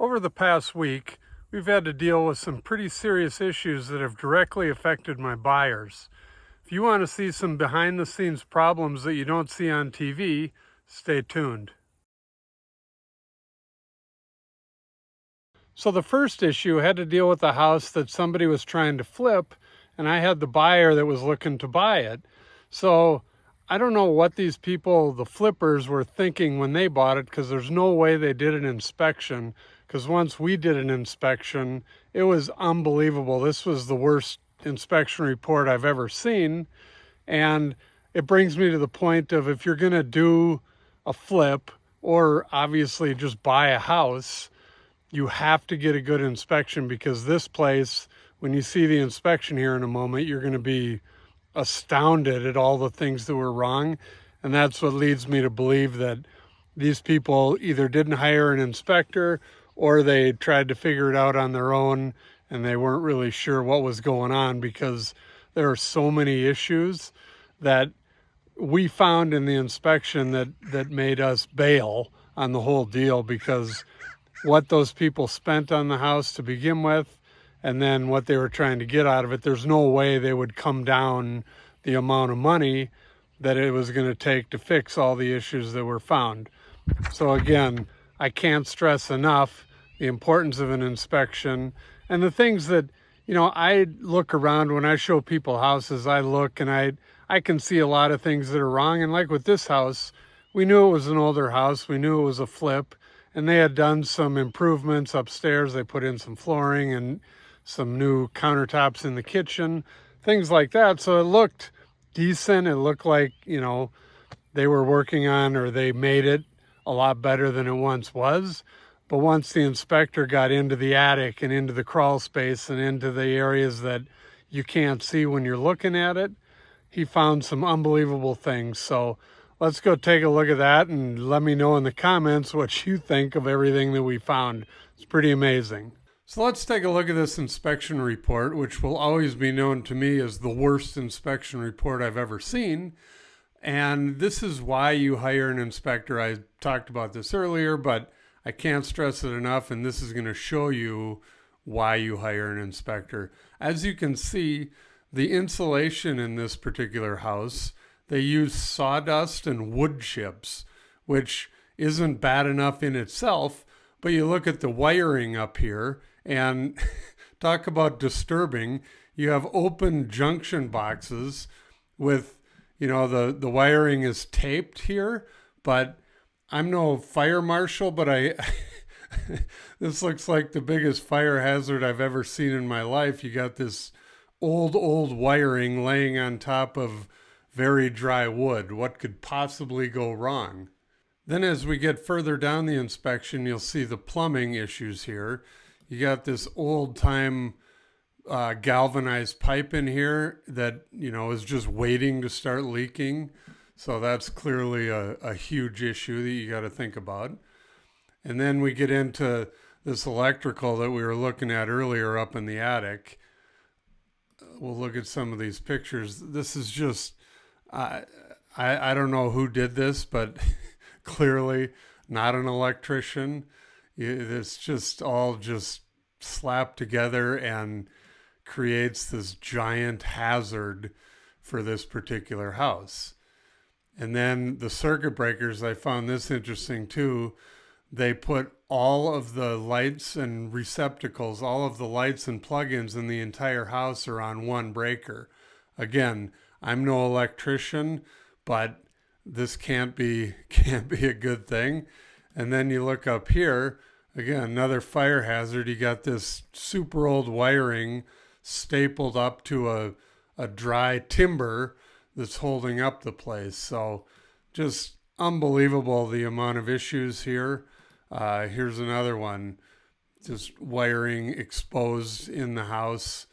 Over the past week, we've had to deal with some pretty serious issues that have directly affected my buyers. If you want to see some behind the scenes problems that you don't see on TV, stay tuned. So the first issue had to deal with a house that somebody was trying to flip, and I had the buyer that was looking to buy it. So I don't know what these people, the flippers, were thinking when they bought it, because there's no way they did an inspection. Because once we did an inspection, it was unbelievable. This was the worst inspection report I've ever seen. And it brings me to the point of, if you're going to do a flip or obviously just buy a house, you have to get a good inspection, because this place, when you see the inspection here in a moment, you're going to be astounded at all the things that were wrong. And that's what leads me to believe that these people either didn't hire an inspector or they tried to figure it out on their own and they weren't really sure what was going on, because there are so many issues that we found in the inspection that made us bail on the whole deal, because what those people spent on the house to begin with, and then what they were trying to get out of it, there's no way they would come down the amount of money that it was going to take to fix all the issues that were found. So again, I can't stress enough the importance of an inspection, and the things that, I look around when I show people houses. I look and I can see a lot of things that are wrong. And like with this house, we knew it was an older house. We knew it was a flip, and they had done some improvements upstairs. They put in some flooring and some new countertops in the kitchen, things like that. So it looked decent. It looked like, they were working on, or they made it a lot better than it once was. But once the inspector got into the attic and into the crawl space and into the areas that you can't see when you're looking at it, he found some unbelievable things. So let's go take a look at that, and let me know in the comments what you think of everything that we found. It's pretty amazing. So let's take a look at this inspection report, which will always be known to me as the worst inspection report I've ever seen. And this is why you hire an inspector. I talked about this earlier, but I can't stress it enough, and this is going to show you why you hire an inspector. As you can see, the insulation in this particular house, they use sawdust and wood chips, which isn't bad enough in itself, but you look at the wiring up here, and talk about disturbing. You have open junction boxes with, the wiring is taped here, but I'm no fire marshal, but this looks like the biggest fire hazard I've ever seen in my life. You got this old wiring laying on top of very dry wood. What could possibly go wrong? Then as we get further down the inspection, you'll see the plumbing issues here. You got this old time galvanized pipe in here that, is just waiting to start leaking. So that's clearly a huge issue that you got to think about. And then we get into this electrical that we were looking at earlier up in the attic. We'll look at some of these pictures. This is just, I don't know who did this, but clearly not an electrician. It's just all just slapped together and creates this giant hazard for this particular house. And then the circuit breakers, I found this interesting too. They put all of the lights and receptacles, all of the lights and plugins in the entire house are on one breaker. Again, I'm no electrician, but this can't be a good thing. And then you look up here, again, another fire hazard. You got this super old wiring stapled up to a dry timber that's holding up the place. So just unbelievable, the amount of issues here. Here's another one, just wiring exposed in the house.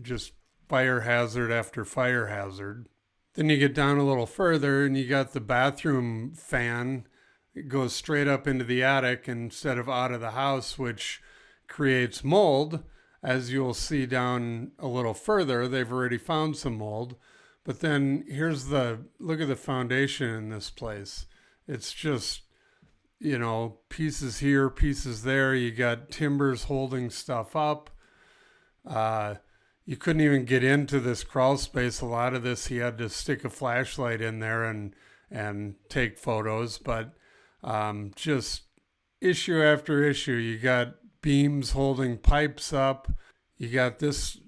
Just fire hazard after fire hazard. Then you get down a little further and you got the bathroom fan. It goes straight up into the attic instead of out of the house, which creates mold. As you'll see down a little further, they've already found some mold. But then look at the foundation in this place. It's just pieces here, pieces there. You got timbers holding stuff up. You couldn't even get into this crawl space. A lot of this, he had to stick a flashlight in there and take photos. But just issue after issue, you got beams holding pipes up. You got this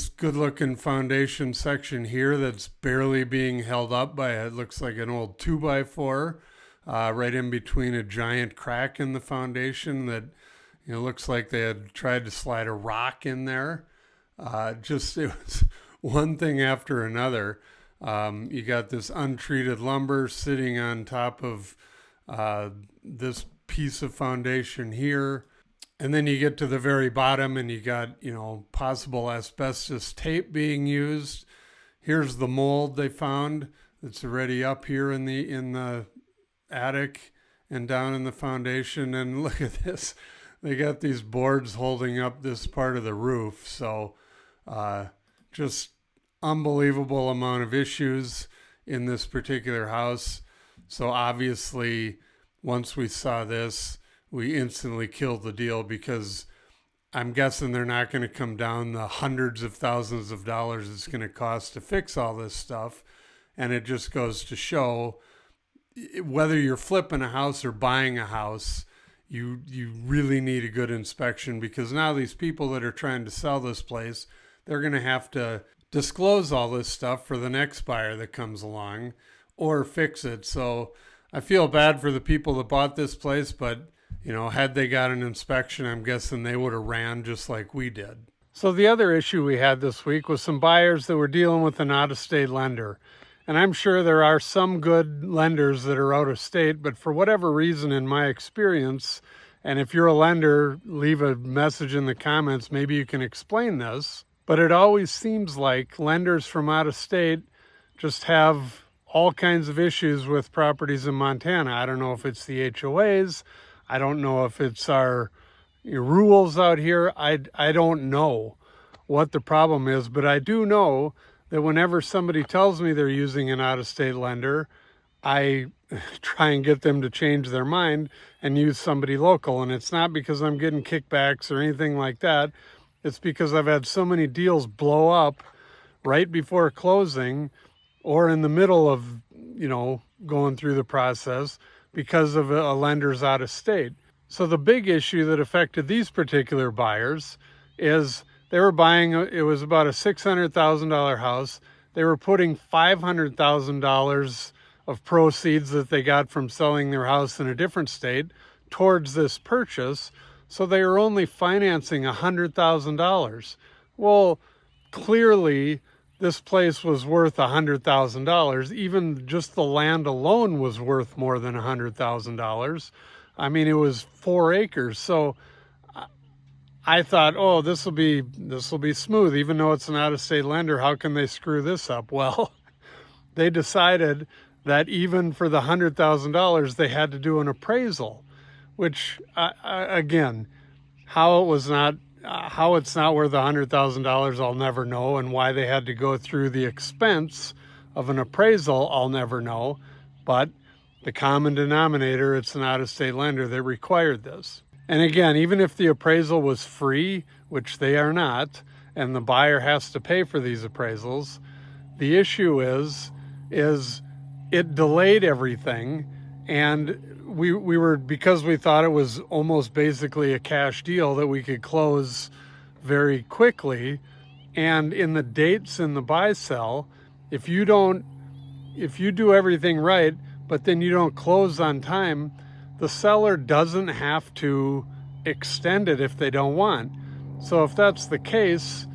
good-looking foundation section here that's barely being held up by, it looks like an old 2x4, right in between a giant crack in the foundation that looks like they had tried to slide a rock in there. It was one thing after another. You got this untreated lumber sitting on top of this piece of foundation here. And then you get to the very bottom and you got, possible asbestos tape being used. Here's the mold they found that's already up here in the attic and down in the foundation. And look at this. They got these boards holding up this part of the roof. So just unbelievable amount of issues in this particular house. So obviously, once we saw this, we instantly killed the deal, because I'm guessing they're not going to come down the hundreds of thousands of dollars it's going to cost to fix all this stuff. And it just goes to show, whether you're flipping a house or buying a house, you really need a good inspection, because now these people that are trying to sell this place, they're going to have to disclose all this stuff for the next buyer that comes along, or fix it. So I feel bad for the people that bought this place, but had they got an inspection, I'm guessing they would have ran just like we did. So the other issue we had this week was some buyers that were dealing with an out-of-state lender. And I'm sure there are some good lenders that are out of state, but for whatever reason, in my experience, and if you're a lender, leave a message in the comments, maybe you can explain this, but it always seems like lenders from out of state just have all kinds of issues with properties in Montana. I don't know if it's the HOAs. I don't know if it's our rules out here. I don't know what the problem is, but I do know that whenever somebody tells me they're using an out-of-state lender, I try and get them to change their mind and use somebody local. And it's not because I'm getting kickbacks or anything like that. It's because I've had so many deals blow up right before closing or in the middle of, going through the process because of a lender's out of state. So the big issue that affected these particular buyers is they were buying, it was about a $600,000 house. They were putting $500,000 of proceeds that they got from selling their house in a different state towards this purchase. So they were only financing $100,000. Well, clearly this place was worth $100,000. Even just the land alone was worth more than $100,000. I mean, it was 4 acres. So I thought, oh, this will be smooth. Even though it's an out-of-state lender, how can they screw this up? Well, they decided that even for the $100,000, they had to do an appraisal, which again, how it's not worth $100,000, I'll never know, and why they had to go through the expense of an appraisal, I'll never know. But the common denominator, it's an out-of-state lender that required this. And again, even if the appraisal was free, which they are not, and the buyer has to pay for these appraisals, the issue is it delayed everything. And we were, because we thought it was almost basically a cash deal that we could close very quickly. And in the dates in the buy sell, if you do everything right, but then you don't close on time, the seller doesn't have to extend it if they don't want. So if that's the case,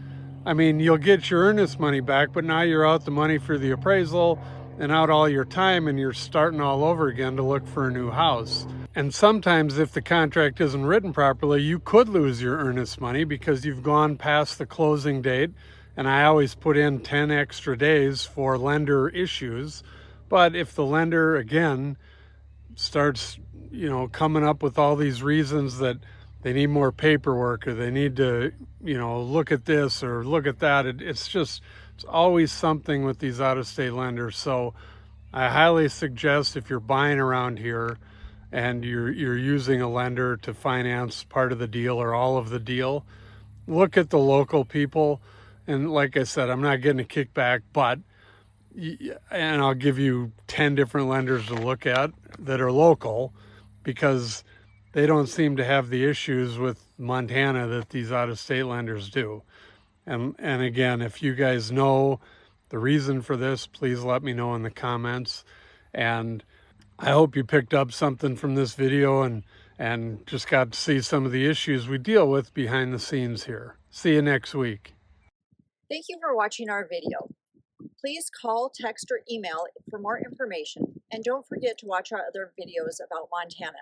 I mean, you'll get your earnest money back, but now you're out the money for the appraisal and out all your time, and you're starting all over again to look for a new house. And sometimes if the contract isn't written properly, you could lose your earnest money because you've gone past the closing date. And I always put in 10 extra days for lender issues. But if the lender, again, starts, coming up with all these reasons that they need more paperwork or they need to, look at this or look at that, it's always something with these out-of-state lenders. So I highly suggest, if you're buying around here and you're using a lender to finance part of the deal or all of the deal, look at the local people. And like I said, I'm not getting a kickback, but and I'll give you 10 different lenders to look at that are local, because they don't seem to have the issues with Montana that these out-of-state lenders do. And again, if you guys know the reason for this, please let me know in the comments. And I hope you picked up something from this video and just got to see some of the issues we deal with behind the scenes here. See you next week. Thank you for watching our video. Please call, text, or email for more information, and don't forget to watch our other videos about Montana.